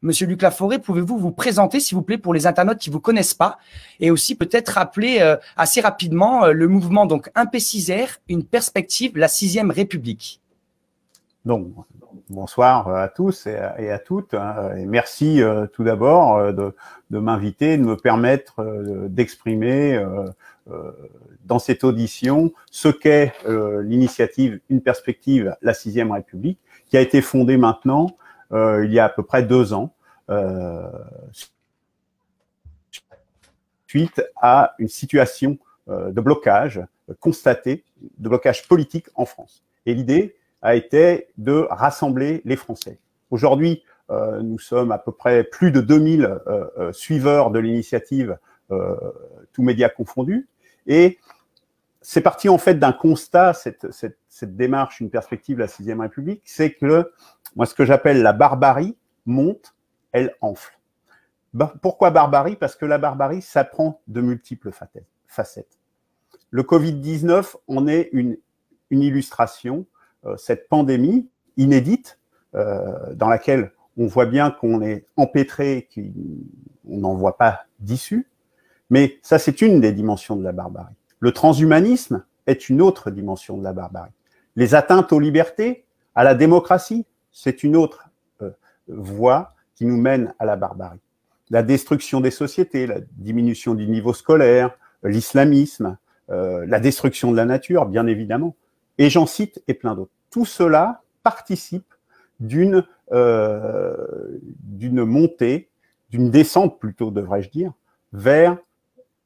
Monsieur Luc Laforest, pouvez-vous vous présenter, s'il vous plaît, pour les internautes qui ne vous connaissent pas, et aussi peut-être rappeler assez rapidement le mouvement donc Impé6R, une perspective, la 6e République. Donc, bonsoir à tous et à toutes, hein, et merci tout d'abord de m'inviter, de me permettre d'exprimer dans cette audition ce qu'est l'initiative Une perspective, la 6e République, qui a été fondée maintenant il y a à peu près 2 ans, suite à une situation de blocage constaté, de blocage politique en France. Et l'idée a été de rassembler les Français. Aujourd'hui, nous sommes à peu près plus de 2000 suiveurs de l'initiative, tous médias confondus, et c'est parti en fait d'un constat, cette démarche, une perspective, la 6e République, c'est que, moi ce que j'appelle la barbarie monte, elle enfle. Pourquoi barbarie? Parce que la barbarie, ça prend de multiples facettes. Le Covid-19 en est une illustration, cette pandémie inédite, dans laquelle on voit bien qu'on est empêtré, qu'on n'en voit pas d'issue, mais ça c'est une des dimensions de la barbarie. Le transhumanisme est une autre dimension de la barbarie. Les atteintes aux libertés, à la démocratie, c'est une autre voie qui nous mène à la barbarie. La destruction des sociétés, la diminution du niveau scolaire, l'islamisme, la destruction de la nature, bien évidemment, et j'en cite et plein d'autres. Tout cela participe d'une montée, d'une descente plutôt, devrais-je dire, vers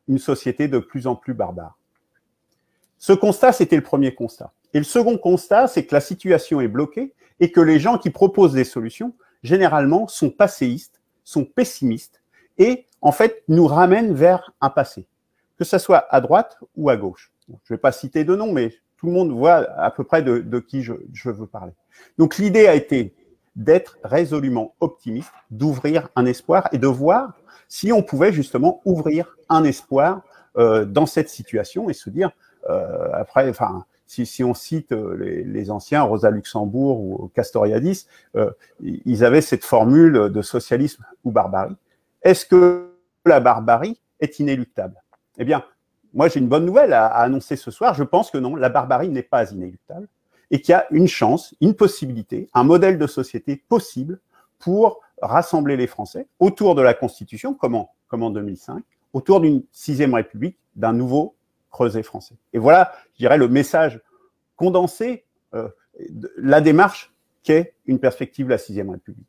une société de plus en plus barbare. Ce constat, c'était le premier constat. Et le second constat, c'est que la situation est bloquée et que les gens qui proposent des solutions, généralement, sont passéistes, sont pessimistes et, en fait, nous ramènent vers un passé, que ce soit à droite ou à gauche. Je ne vais pas citer de nom, mais tout le monde voit à peu près de qui je veux parler. Donc, l'idée a été d'être résolument optimiste, d'ouvrir un espoir et de voir si on pouvait justement ouvrir un espoir dans cette situation et se dire, après, enfin, si on cite les anciens, Rosa Luxembourg ou Castoriadis, ils avaient cette formule de socialisme ou barbarie. Est-ce que la barbarie est inéluctable? Eh bien, moi j'ai une bonne nouvelle à annoncer ce soir, je pense que non, la barbarie n'est pas inéluctable et qu'il y a une chance, une possibilité, un modèle de société possible pour rassembler les Français autour de la Constitution, comme en 2005, autour d'une 6e République, d'un nouveau creuset français. Et voilà, je dirais, le message condensé, la démarche qu'est une perspective, la 6e République.